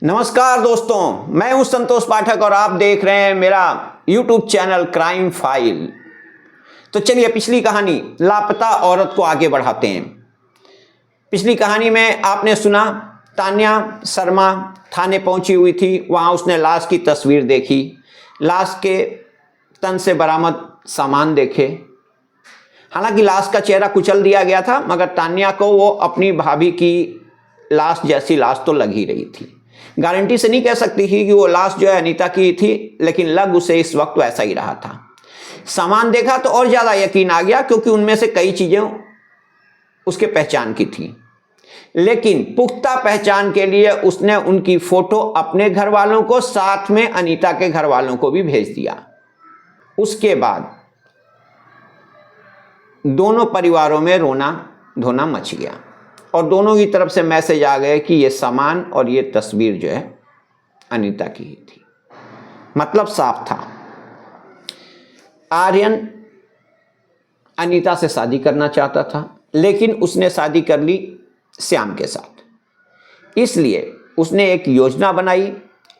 नमस्कार दोस्तों, मैं हूं संतोष पाठक और आप देख रहे हैं मेरा YouTube चैनल क्राइम फाइल। तो चलिए पिछली कहानी लापता औरत को आगे बढ़ाते हैं। पिछली कहानी में आपने सुना तान्या शर्मा थाने पहुंची हुई थी। वहां उसने लाश की तस्वीर देखी, लाश के तन से बरामद सामान देखे। हालांकि लाश का चेहरा कुचल दिया गया था, मगर तान्या को वो अपनी भाभी की लाश जैसी लाश तो लग ही रही थी। गारंटी से नहीं कह सकती थी कि वो लाश जो है अनीता की थी, लेकिन लग उसे इस वक्त वैसा ही रहा था। सामान देखा तो और ज्यादा यकीन आ गया, क्योंकि उनमें से कई चीजें उसके पहचान की थी। लेकिन पुख्ता पहचान के लिए उसने उनकी फोटो अपने घर वालों को, साथ में अनीता के घर वालों को भी भेज दिया। उसके बाद दोनों परिवारों में रोना धोना मच गया और दोनों की तरफ से मैसेज आ गए कि ये सामान और ये तस्वीर जो है अनीता की ही थी। मतलब साफ था, आर्यन अनीता से शादी करना चाहता था, लेकिन उसने शादी कर ली श्याम के साथ। इसलिए उसने एक योजना बनाई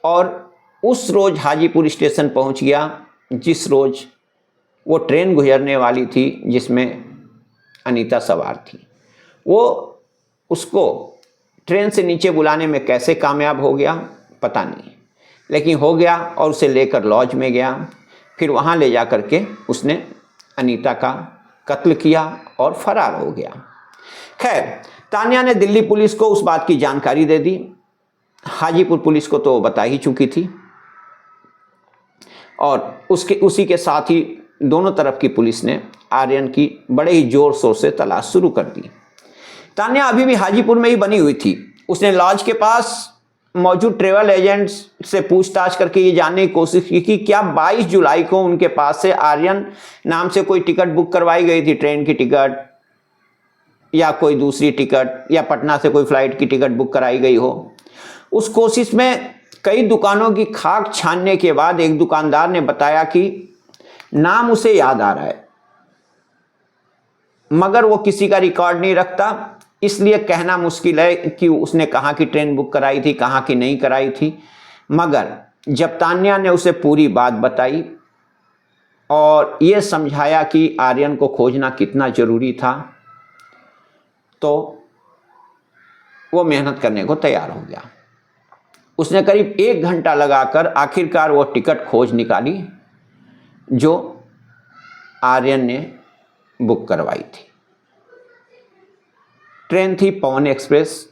और उस रोज हाजीपुर स्टेशन पहुंच गया जिस रोज वो ट्रेन गुजरने वाली थी जिसमें अनीता सवार थी। वो उसको ट्रेन से नीचे बुलाने में कैसे कामयाब हो गया पता नहीं, लेकिन हो गया और उसे लेकर लॉज में गया। फिर वहाँ ले जा कर के उसने अनीता का कत्ल किया और फरार हो गया। खैर, तान्या ने दिल्ली पुलिस को उस बात की जानकारी दे दी। हाजीपुर पुलिस को तो बता ही चुकी थी और उसी के साथ ही दोनों तरफ की पुलिस ने आर्यन की बड़े ही जोर शोर से तलाश शुरू कर दी। तान्या अभी भी हाजीपुर में ही बनी हुई थी। उसने लॉज के पास मौजूद ट्रेवल एजेंट्स से पूछताछ करके ये जानने की कोशिश की कि क्या 22 जुलाई को उनके पास से आर्यन नाम से कोई टिकट बुक करवाई गई थी, ट्रेन की टिकट या कोई दूसरी टिकट, या पटना से कोई फ्लाइट की टिकट बुक कराई गई हो। उस कोशिश में कई दुकानों की खाक छानने के बाद एक दुकानदार ने बताया कि नाम उसे याद आ रहा है, मगर वो किसी का रिकॉर्ड नहीं रखता, इसलिए कहना मुश्किल है कि उसने कहाँ की ट्रेन बुक कराई थी, कहाँ की नहीं कराई थी। मगर जब तान्या ने उसे पूरी बात बताई और ये समझाया कि आर्यन को खोजना कितना जरूरी था, तो वो मेहनत करने को तैयार हो गया। उसने करीब 1 घंटा लगाकर आखिरकार वो टिकट खोज निकाली जो आर्यन ने बुक करवाई थी। ट्रेन थी पवन एक्सप्रेस,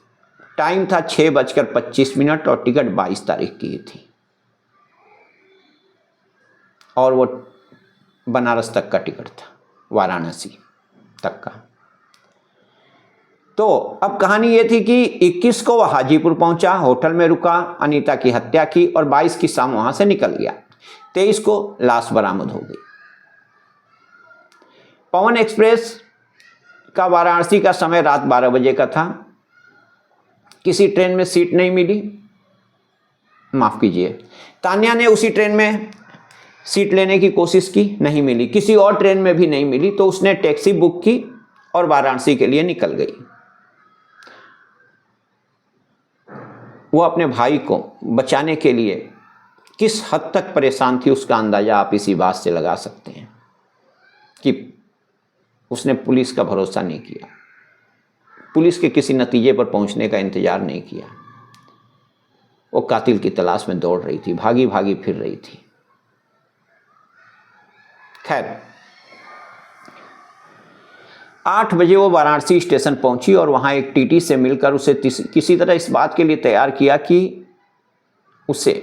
टाइम था 6:25 और टिकट 22 तारीख की थी और वो बनारस तक का टिकट था, वाराणसी तक का। तो अब कहानी ये थी कि 21 को वह हाजीपुर पहुंचा, होटल में रुका, अनीता की हत्या की और 22 की शाम वहां से निकल गया। 23 को लाश बरामद हो गई। पवन एक्सप्रेस का वाराणसी का समय रात 12 बजे का था। किसी ट्रेन में सीट नहीं मिली, माफ कीजिए, तान्या ने उसी ट्रेन में सीट लेने की कोशिश की, नहीं मिली। किसी और ट्रेन में भी नहीं मिली, तो उसने टैक्सी बुक की और वाराणसी के लिए निकल गई। वो अपने भाई को बचाने के लिए किस हद तक परेशान थी, उसका अंदाजा आप इसी बात से लगा सकते हैं कि उसने पुलिस का भरोसा नहीं किया, पुलिस के किसी नतीजे पर पहुंचने का इंतजार नहीं किया। वो कातिल की तलाश में दौड़ रही थी, भागी भागी फिर रही थी। खैर, 8 बजे वो वाराणसी स्टेशन पहुंची और वहां एक टीटी से मिलकर उसे किसी तरह इस बात के लिए तैयार किया कि उसे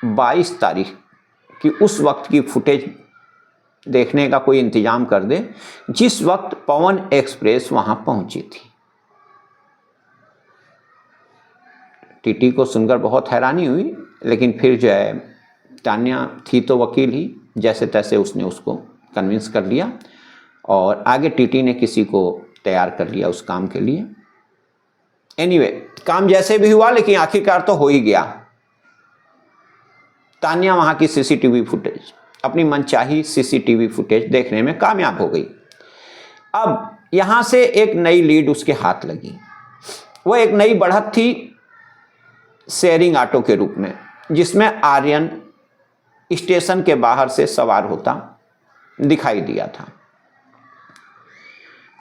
22 तारीख की उस वक्त की फुटेज देखने का कोई इंतजाम कर दे जिस वक्त पवन एक्सप्रेस वहां पहुंची थी। टीटी को सुनकर बहुत हैरानी हुई, लेकिन फिर जो है तान्या थी तो वकील ही, जैसे तैसे उसने उसको कन्विंस कर लिया और आगे टीटी ने किसी को तैयार कर लिया उस काम के लिए। एनीवे, काम जैसे भी हुआ, लेकिन आखिरकार तो हो ही गया। तान्या वहां की सीसीटीवी फुटेज, अपनी मनचाही सीसीटीवी फुटेज देखने में कामयाब हो गई। अब यहां से एक नई लीड उसके हाथ लगी। वो एक नई बढ़त थी शेयरिंग ऑटो के रूप में, जिसमें आर्यन स्टेशन के बाहर से सवार होता दिखाई दिया था।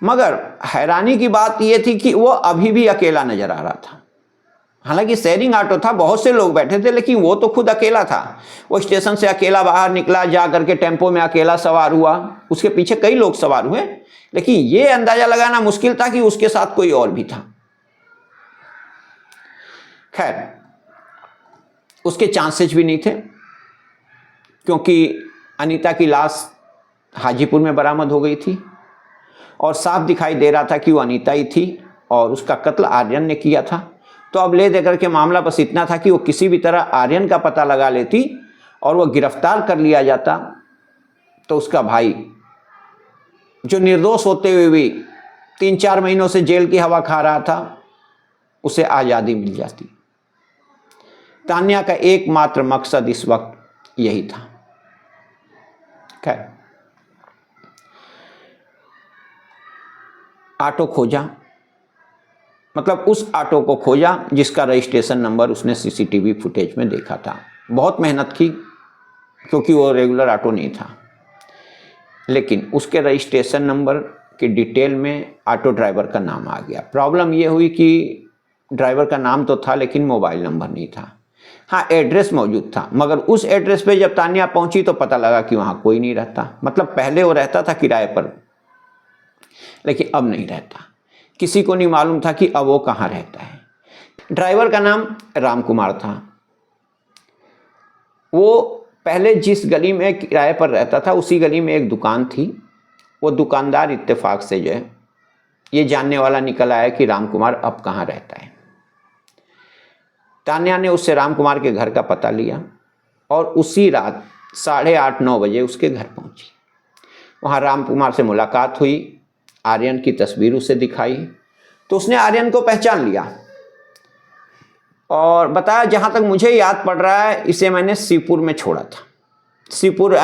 मगर हैरानी की बात यह थी कि वो अभी भी अकेला नजर आ रहा था। हालांकि शेयरिंग ऑटो था, बहुत से लोग बैठे थे, लेकिन वो तो खुद अकेला था। वो स्टेशन से अकेला बाहर निकला, जा करके टेम्पो में अकेला सवार हुआ। उसके पीछे कई लोग सवार हुए, लेकिन ये अंदाजा लगाना मुश्किल था कि उसके साथ कोई और भी था। खैर, उसके चांसेस भी नहीं थे, क्योंकि अनीता की लाश हाजीपुर में बरामद हो गई थी और साफ दिखाई दे रहा था कि वो अनीता ही थी और उसका कत्ल आर्यन ने किया था। तो अब ले देकर के मामला बस इतना था कि वो किसी भी तरह आर्यन का पता लगा लेती और वो गिरफ्तार कर लिया जाता, तो उसका भाई जो निर्दोष होते हुए भी 3-4 महीनों से जेल की हवा खा रहा था, उसे आज़ादी मिल जाती। तान्या का एकमात्र मकसद इस वक्त यही था। खैर, ऑटो खोजा, मतलब उस ऑटो को खोजा जिसका रजिस्ट्रेशन नंबर उसने सीसीटीवी फुटेज में देखा था। बहुत मेहनत की, क्योंकि वो रेगुलर ऑटो नहीं था, लेकिन उसके रजिस्ट्रेशन नंबर की डिटेल में ऑटो ड्राइवर का नाम आ गया। प्रॉब्लम ये हुई कि ड्राइवर का नाम तो था, लेकिन मोबाइल नंबर नहीं था। हाँ, एड्रेस मौजूद था, मगर उस एड्रेस पे जब तान्या पहुंची तो पता लगा कि वहाँ कोई नहीं रहता। मतलब पहले वो रहता था किराए पर, लेकिन अब नहीं रहता। किसी को नहीं मालूम था कि अब वो कहाँ रहता है। ड्राइवर का नाम राम कुमार था। वो पहले जिस गली में किराए पर रहता था, उसी गली में एक दुकान थी। वो दुकानदार इत्तेफाक से जो है ये जानने वाला निकल आया कि राम कुमार अब कहाँ रहता है। तान्या ने उससे राम कुमार के घर का पता लिया और उसी रात 8:30-9 बजे उसके घर पहुंची। वहाँ राम कुमार से मुलाकात हुई, आर्यन की तस्वीर उसे दिखाई, तो उसने आर्यन को पहचान लिया और बताया, जहाँ तक मुझे याद पड़ रहा है, इसे मैंने शिवपुर में छोड़ा था। शिवपुर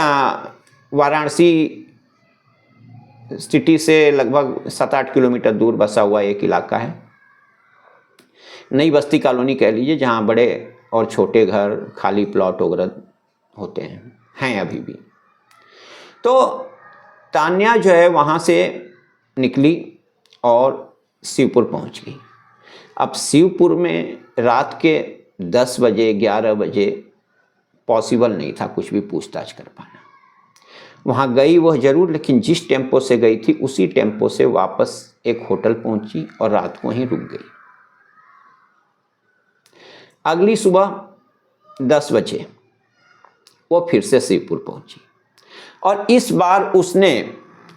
वाराणसी सिटी से लगभग 7-8 किलोमीटर दूर बसा हुआ एक इलाका है, नई बस्ती कॉलोनी कह लीजिए, जहाँ बड़े और छोटे घर, खाली प्लॉट वगैरह होते हैं अभी भी। तो तान्या जो है वहाँ से निकली और शिवपुर पहुँच गई। अब शिवपुर में रात के 10 बजे 11 बजे पॉसिबल नहीं था कुछ भी पूछताछ कर पाना। वहाँ गई वह जरूर, लेकिन जिस टेम्पो से गई थी उसी टेम्पो से वापस एक होटल पहुँची और रात को ही रुक गई। अगली सुबह 10 बजे वो फिर से शिवपुर पहुंची और इस बार उसने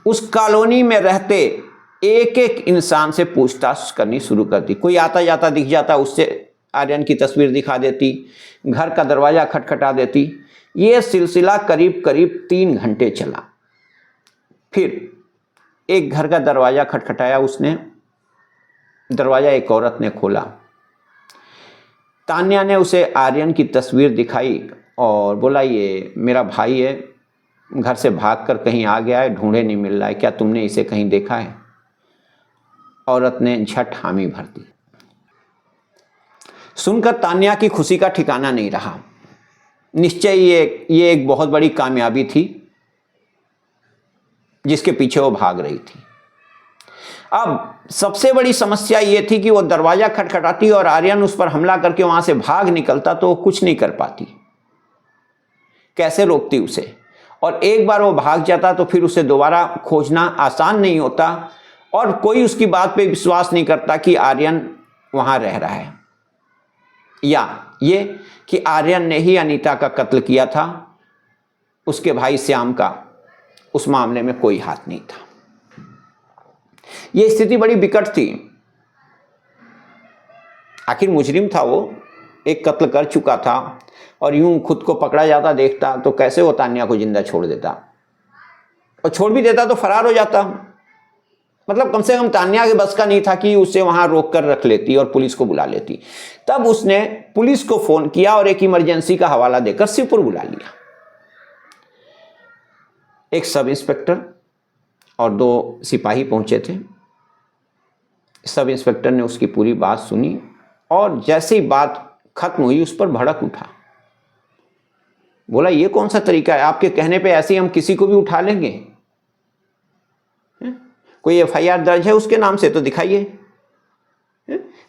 उस कॉलोनी में रहते एक एक इंसान से पूछताछ करनी शुरू कर दी। कोई आता जाता दिख जाता, उससे आर्यन की तस्वीर दिखा देती, घर का दरवाज़ा खटखटा देती। ये सिलसिला करीब करीब 3 घंटे चला। फिर एक घर का दरवाज़ा खटखटाया उसने, दरवाज़ा एक औरत ने खोला। तान्या ने उसे आर्यन की तस्वीर दिखाई और बोला, ये मेरा भाई है, घर से भागकर कहीं आ गया है, ढूंढे नहीं मिल रहा है, क्या तुमने इसे कहीं देखा है? औरत ने झट हामी भर दी। सुनकर तान्या की खुशी का ठिकाना नहीं रहा। निश्चय ये एक बहुत बड़ी कामयाबी थी जिसके पीछे वो भाग रही थी। अब सबसे बड़ी समस्या ये थी कि वो दरवाजा खटखटाती और आर्यन उस पर हमला करके वहां से भाग निकलता तो वो कुछ नहीं कर पाती। कैसे रोकती उसे? और एक बार वो भाग जाता तो फिर उसे दोबारा खोजना आसान नहीं होता और कोई उसकी बात पे विश्वास नहीं करता कि आर्यन वहां रह रहा है, या ये कि आर्यन ने ही अनीता का कत्ल किया था, उसके भाई श्याम का उस मामले में कोई हाथ नहीं था। ये स्थिति बड़ी विकट थी। आखिर मुजरिम था वो, एक कत्ल कर चुका था और यूं खुद को पकड़ा जाता देखता तो कैसे वो तान्या को जिंदा छोड़ देता, और छोड़ भी देता तो फरार हो जाता। मतलब कम से कम तान्या के बस का नहीं था कि उसे वहां रोक कर रख लेती और पुलिस को बुला लेती। तब उसने पुलिस को फोन किया और एक इमरजेंसी का हवाला देकर शिवपुर बुला लिया। एक सब इंस्पेक्टर और 2 सिपाही पहुंचे थे। सब इंस्पेक्टर ने उसकी पूरी बात सुनी और जैसे ही बात खत्म हुई, उस पर भड़क उठा। बोला ये कौन सा तरीका है, आपके कहने पे ऐसे ही हम किसी को भी उठा लेंगे? कोई एफआईआर दर्ज है उसके नाम से तो दिखाइए।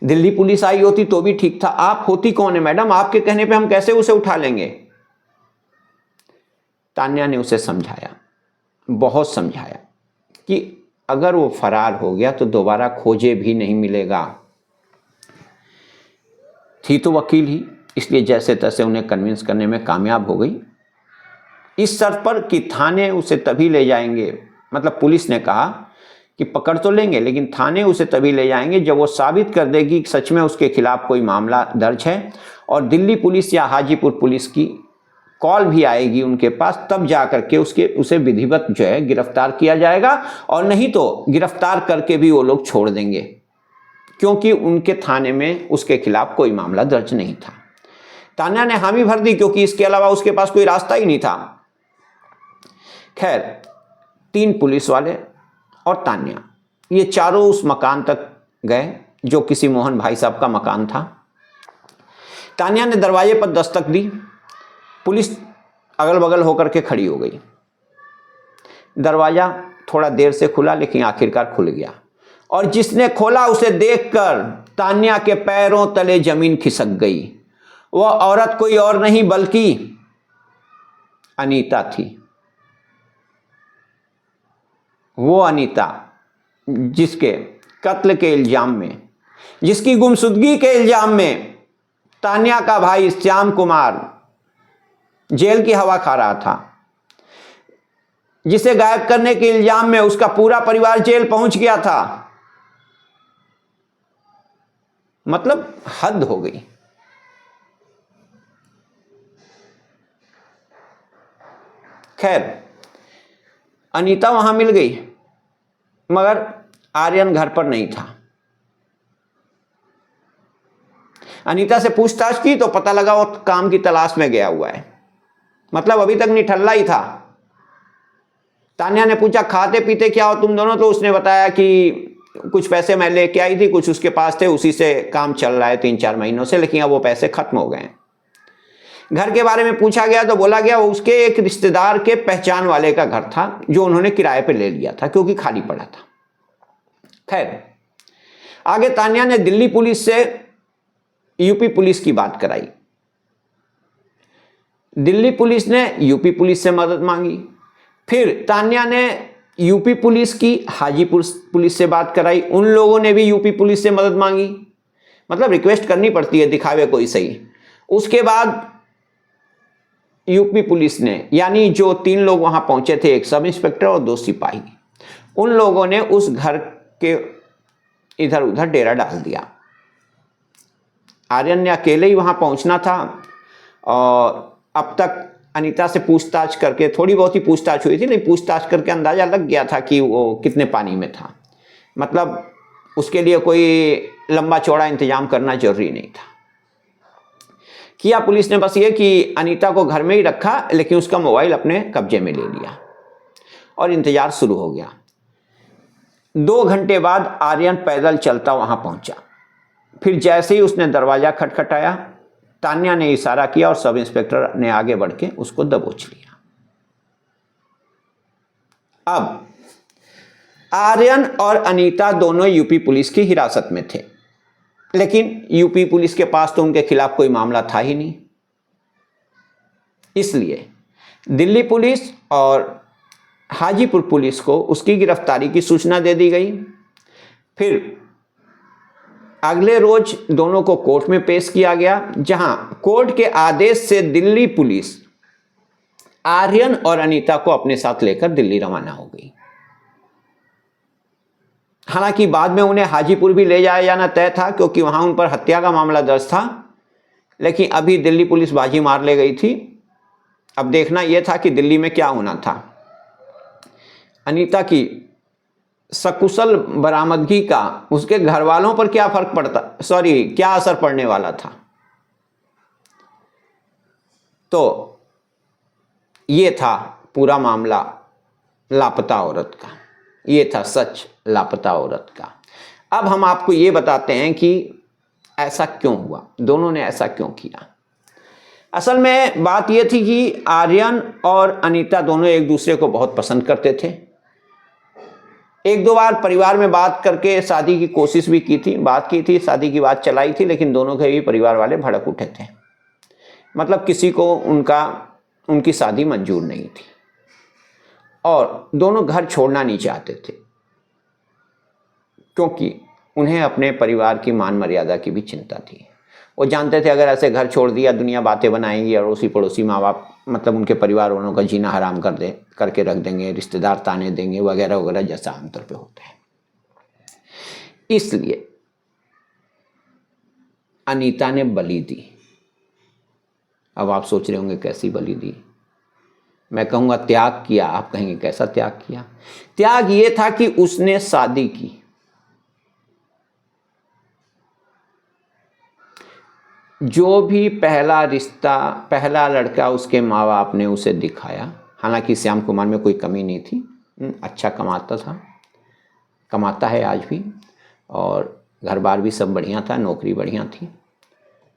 दिल्ली पुलिस आई होती तो भी ठीक था, आप होती कौन है मैडम, आपके कहने पे हम कैसे उसे उठा लेंगे? तान्या ने उसे समझाया, बहुत समझाया कि अगर वो फरार हो गया तो दोबारा खोजे भी नहीं मिलेगा। थी तो वकील ही, इसलिए जैसे तैसे उन्हें कन्विंस करने में कामयाब हो गई, इस शर्त पर कि थाने उसे तभी ले जाएंगे, मतलब पुलिस ने कहा कि पकड़ तो लेंगे लेकिन थाने उसे तभी ले जाएंगे जब वो साबित कर देगी कि सच में उसके खिलाफ कोई मामला दर्ज है, और दिल्ली पुलिस या हाजीपुर पुलिस की कॉल भी आएगी उनके पास, तब जा करके उसे विधिवत जो है गिरफ्तार किया जाएगा, और नहीं तो गिरफ्तार करके भी वो लोग छोड़ देंगे, क्योंकि उनके थाने में उसके खिलाफ कोई मामला दर्ज नहीं था। तान्या ने हामी भर दी, क्योंकि इसके अलावा उसके पास कोई रास्ता ही नहीं था। खैर, 3 पुलिस वाले और तान्या, ये चारों उस मकान तक गए जो किसी मोहन भाई साहब का मकान था। तान्या ने दरवाजे पर दस्तक दी, पुलिस अगल बगल होकर के खड़ी हो गई। दरवाजा थोड़ा देर से खुला लेकिन आखिरकार खुल गया, और जिसने खोला उसे देखकर तान्या के पैरों तले जमीन खिसक गई। वह औरत कोई और नहीं बल्कि अनीता थी। वो अनीता जिसके कत्ल के इल्जाम में, जिसकी गुमशुदगी के इल्जाम में तान्या का भाई श्याम कुमार जेल की हवा खा रहा था, जिसे गायब करने के इल्जाम में उसका पूरा परिवार जेल पहुंच गया था। मतलब हद हो गई। खैर, अनीता वहां मिल गई, मगर आर्यन घर पर नहीं था। अनीता से पूछताछ की तो पता लगा वो काम की तलाश में गया हुआ है, मतलब अभी तक निठल्ला ही था। तान्या ने पूछा खाते पीते क्या हो तुम दोनों, तो उसने बताया कि कुछ पैसे मैं लेके आई थी, कुछ उसके पास थे, उसी से काम चल रहा है 3-4 महीनों से, लेकिन अब वो पैसे खत्म हो गए। घर के बारे में पूछा गया तो बोला गया वो उसके एक रिश्तेदार के पहचान वाले का घर था, जो उन्होंने किराए पे ले लिया था क्योंकि खाली पड़ा था। खैर, आगे तान्या ने दिल्ली पुलिस से यूपी पुलिस की बात कराई। दिल्ली पुलिस ने यूपी पुलिस से मदद मांगी। फिर तान्या ने यूपी पुलिस की हाजीपुर पुलिस से बात कराई, उन लोगों ने भी यूपी पुलिस से मदद मांगी। मतलब रिक्वेस्ट करनी पड़ती है, दिखावे कोई सही। उसके बाद यूपी पुलिस ने, यानी जो 3 लोग वहां पहुंचे थे, एक सब इंस्पेक्टर और 2 सिपाही, उन लोगों ने उस घर के इधर उधर डेरा डाल दिया। आर्यन ने अकेले ही वहां पहुंचना था, और अब तक अनीता से पूछताछ करके, थोड़ी बहुत ही पूछताछ हुई थी, लेकिन पूछताछ करके अंदाजा लग गया था कि वो कितने पानी में था। मतलब उसके लिए कोई लंबा चौड़ा इंतजाम करना जरूरी नहीं था। किया पुलिस ने बस ये कि अनीता को घर में ही रखा, लेकिन उसका मोबाइल अपने कब्जे में ले लिया, और इंतजार शुरू हो गया। 2 घंटे बाद आर्यन पैदल चलता वहां पहुंचा। फिर जैसे ही उसने दरवाजा खटखटाया, तान्या ने इशारा किया और सब इंस्पेक्टर ने आगे बढ़ के उसको दबोच लिया। अब आर्यन और अनीता दोनों यूपी पुलिस की हिरासत में थे, लेकिन यूपी पुलिस के पास तो उनके खिलाफ कोई मामला था ही नहीं। इसलिए दिल्ली पुलिस और हाजीपुर पुलिस को उसकी गिरफ्तारी की सूचना दे दी गई। फिर अगले रोज दोनों को कोर्ट में पेश किया गया, जहां कोर्ट के आदेश से दिल्ली पुलिस आर्यन और अनीता को अपने साथ लेकर दिल्ली रवाना हो गई। हालांकि बाद में उन्हें हाजीपुर भी ले जाया जाना तय था, क्योंकि वहां उन पर हत्या का मामला दर्ज था, लेकिन अभी दिल्ली पुलिस बाजी मार ले गई थी। अब देखना यह था कि दिल्ली में क्या होना था। अनीता की सकुशल बरामदगी का उसके घर वालों पर क्या क्या असर पड़ने वाला था। तो ये था पूरा मामला लापता औरत का, ये था सच लापता औरत का। अब हम आपको ये बताते हैं कि ऐसा क्यों हुआ, दोनों ने ऐसा क्यों किया। असल में बात यह थी कि आर्यन और अनीता दोनों एक दूसरे को बहुत पसंद करते थे। एक दो बार परिवार में बात करके शादी की कोशिश भी की थी, बात की थी, शादी की बात चलाई थी, लेकिन दोनों के भी परिवार वाले भड़क उठे थे। मतलब किसी को उनकी शादी मंजूर नहीं थी और दोनों घर छोड़ना नहीं चाहते थे, क्योंकि उन्हें अपने परिवार की मान मर्यादा की भी चिंता थी। वो जानते थे अगर ऐसे घर छोड़ दिया दुनिया बातें बनाएंगी, अड़ोसी पड़ोसी माँ बाप मतलब उनके परिवार वालों का जीना हराम करके रख देंगे, रिश्तेदार ताने देंगे वगैरह वगैरह, जैसा आमतौर पे होता है। इसलिए अनीता ने बलि दी। अब आप सोच रहे होंगे कैसी बलि दी। मैं कहूँगा त्याग किया, आप कहेंगे कैसा त्याग किया। त्याग ये था कि उसने शादी की, जो भी पहला रिश्ता, पहला लड़का उसके माँ बाप ने उसे दिखाया, हालांकि श्याम कुमार में कोई कमी नहीं थी, अच्छा कमाता था, कमाता है आज भी, और घर बार भी सब बढ़िया था, नौकरी बढ़िया थी।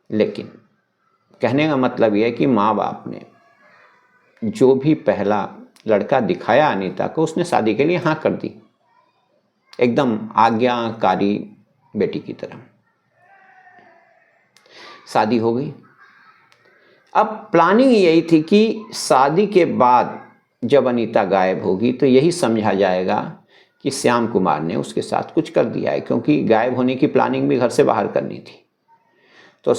लेकिन कहने का मतलब यह है कि माँ बाप ने जो भी पहला लड़का दिखाया अनीता को, उसने शादी के लिए हाँ कर दी, एकदम आज्ञाकारी बेटी की तरह। शादी हो गई। अब प्लानिंग यही थी कि शादी के बाद जब अनीता गायब होगी तो यही समझा जाएगा कि श्याम कुमार ने उसके साथ कुछ कर दिया है, क्योंकि गायब होने की प्लानिंग भी घर से बाहर करनी थी। तो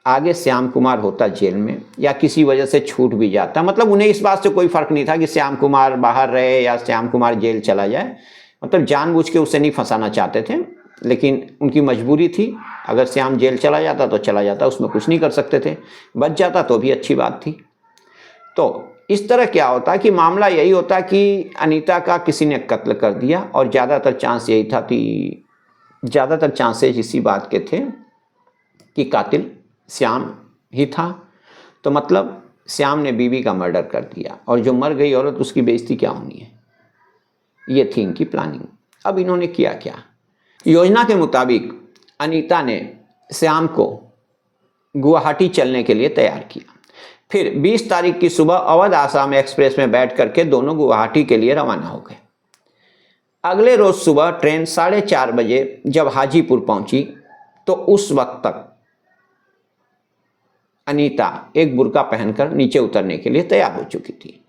आगे श्याम कुमार होता जेल में या किसी वजह से छूट भी जाता, मतलब उन्हें इस बात से कोई फर्क नहीं था कि श्याम कुमार बाहर रहे या श्याम कुमार जेल चला जाए, मतलब जानबूझ के उसे नहीं फंसाना चाहते थे, लेकिन उनकी मजबूरी थी। अगर श्याम जेल चला जाता तो चला जाता, उसमें कुछ नहीं कर सकते थे, बच जाता तो भी अच्छी बात थी। तो इस तरह क्या होता कि मामला यही होता कि अनीता का किसी ने कत्ल कर दिया, और ज़्यादातर चांस यही था कि ज़्यादातर चांसेस इसी बात के थे कि कातिल श्याम ही था। तो मतलब श्याम ने बीवी का मर्डर कर दिया, और जो मर गई औरत उसकी बेइज्जती क्या होनी है, ये थी इनकी प्लानिंग। अब इन्होंने किया क्या, योजना के मुताबिक अनीता ने श्याम को गुवाहाटी चलने के लिए तैयार किया। फिर 20 तारीख की सुबह अवध आसाम एक्सप्रेस में बैठ करके दोनों गुवाहाटी के लिए रवाना हो गए। अगले रोज सुबह ट्रेन 4:30 बजे जब हाजीपुर पहुंची तो उस वक्त तक अनीता एक बुर्का पहनकर नीचे उतरने के लिए तैयार हो चुकी थी।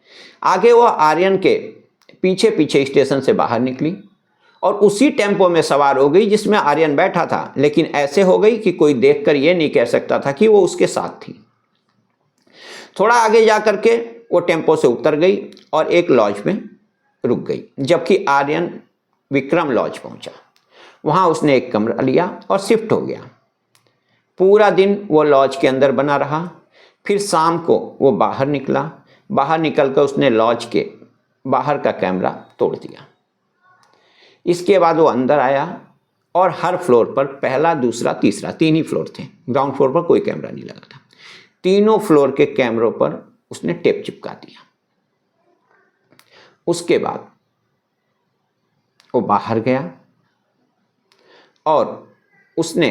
आगे वह आर्यन के पीछे पीछे स्टेशन से बाहर निकली और उसी टेम्पो में सवार हो गई जिसमें आर्यन बैठा था, लेकिन ऐसे हो गई कि कोई देखकर यह नहीं कह सकता था कि वो उसके साथ थी। थोड़ा आगे जा करके वो टेम्पो से उतर गई और एक लॉज में रुक गई, जबकि आर्यन विक्रम लॉज पहुंचा। वहां उसने एक कमरा लिया और शिफ्ट हो गया। पूरा दिन वो लॉज के अंदर बना रहा। फिर शाम को वो बाहर निकला। बाहर निकलकर उसने लॉज के बाहर का कैमरा तोड़ दिया। इसके बाद वो अंदर आया और हर फ्लोर पर, पहला दूसरा तीसरा, 3 ही फ्लोर थे, ग्राउंड फ्लोर पर कोई कैमरा नहीं लगा था, तीनों फ्लोर के कैमरों पर उसने टेप चिपका दिया। उसके बाद वो बाहर गया और उसने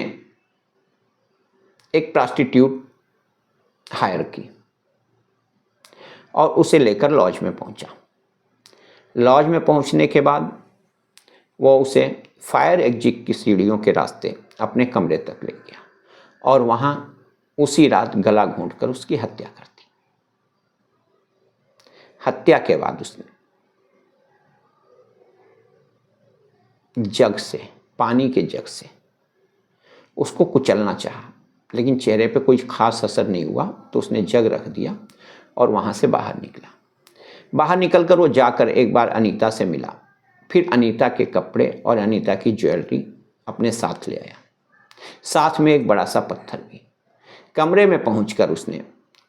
एक प्रोस्टिट्यूट हायर की और उसे लेकर लॉज में पहुंचा। लॉज में पहुंचने के बाद वो उसे फायर एग्जिट की सीढ़ियों के रास्ते अपने कमरे तक ले गया और वहां उसी रात गला घोंटकर उसकी हत्या कर दी। हत्या के बाद उसने जग से, पानी के जग से उसको कुचलना चाहा, लेकिन चेहरे पे कोई खास असर नहीं हुआ, तो उसने जग रख दिया और वहां से बाहर निकला। बाहर निकलकर वो जाकर एक बार अनीता से मिला। फिर अनीता के कपड़े और अनीता की ज्वेलरी अपने साथ ले आया, साथ में एक बड़ा सा पत्थर भी। कमरे में पहुंचकर उसने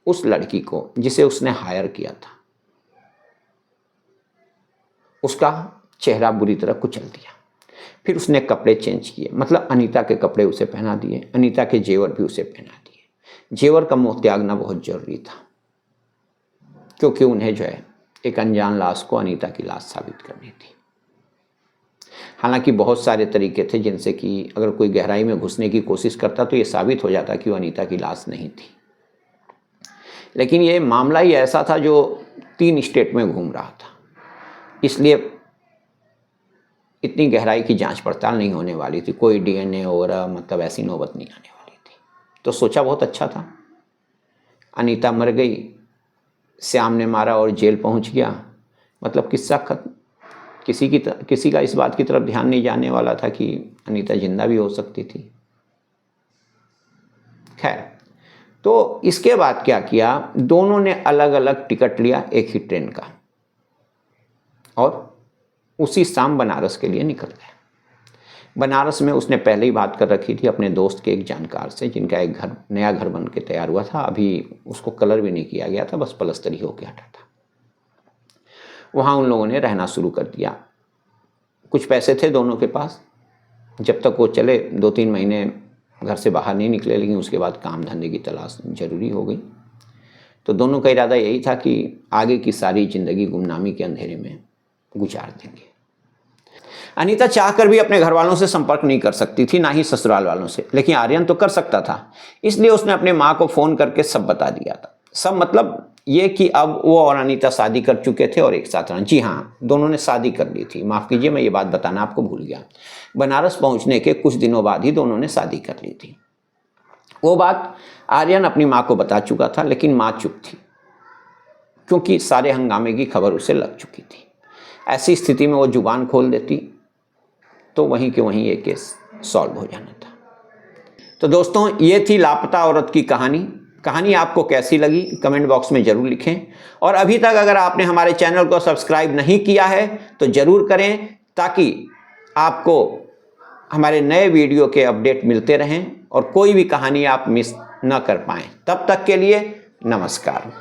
उस लड़की को जिसे उसने हायर किया था, उसका चेहरा बुरी तरह कुचल दिया। फिर उसने कपड़े चेंज किए, मतलब अनीता के कपड़े उसे पहना दिए, अनीता के जेवर भी उसे पहना दिए। जेवर का मोह त्यागना बहुत जरूरी था, क्योंकि उन्हें जो है एक अनजान लाश को अनीता की लाश साबित करनी थी। हालांकि बहुत सारे तरीके थे जिनसे कि अगर कोई गहराई में घुसने की कोशिश करता तो ये साबित हो जाता कि वो अनीता की लाश नहीं थी। लेकिन ये मामला ही ऐसा था जो 3 स्टेट में घूम रहा था, इसलिए इतनी गहराई की जांच पड़ताल नहीं होने वाली थी, कोई डीएनए वगैरह मतलब ऐसी नौबत नहीं आने वाली थी। तो सोचा बहुत अच्छा था, अनीता मर गई, श्याम ने मारा और जेल पहुंच गया, मतलब किस्सा खत्म। किसी का इस बात की तरफ ध्यान नहीं जाने वाला था कि अनीता जिंदा भी हो सकती थी। खैर, तो इसके बाद क्या किया, दोनों ने अलग अलग टिकट लिया एक ही ट्रेन का और उसी शाम बनारस के लिए निकल गए। बनारस में उसने पहले ही बात कर रखी थी अपने दोस्त के एक जानकार से, जिनका एक नया घर बन के तैयार हुआ था, अभी उसको कलर भी नहीं किया गया था, बस पलस्तर ही होके हटा था। वहाँ उन लोगों ने रहना शुरू कर दिया। कुछ पैसे थे दोनों के पास, जब तक वो चले 2-3 महीने घर से बाहर नहीं निकले, लेकिन उसके बाद काम धंधे की तलाश जरूरी हो गई। तो दोनों का इरादा यही था कि आगे की सारी जिंदगी गुमनामी के अंधेरे में गुजार देंगे। अनीता चाहकर भी अपने घर वालों से संपर्क नहीं कर सकती थी, ना ही ससुराल वालों से, लेकिन आर्यन तो कर सकता था। इसलिए उसने अपने माँ को फ़ोन करके सब बता दिया था। सब मतलब ये कि अब वो और अनीता शादी कर चुके थे और एक साथ रहना। जी हाँ, दोनों ने शादी कर ली थी। माफ़ कीजिए, मैं ये बात बताना आपको भूल गया। बनारस पहुंचने के कुछ दिनों बाद ही दोनों ने शादी कर ली थी। वो बात आर्यन अपनी माँ को बता चुका था, लेकिन माँ चुप थी, क्योंकि सारे हंगामे की खबर उसे लग चुकी थी। ऐसी स्थिति में वो जुबान खोल देती तो वहीं के वहीं ये केस सॉल्व हो जाना था। तो दोस्तों, ये थी लापता औरत की कहानी आपको कैसी लगी कमेंट बॉक्स में ज़रूर लिखें। और अभी तक अगर आपने हमारे चैनल को सब्सक्राइब नहीं किया है तो ज़रूर करें, ताकि आपको हमारे नए वीडियो के अपडेट मिलते रहें और कोई भी कहानी आप मिस न कर पाएं। तब तक के लिए नमस्कार।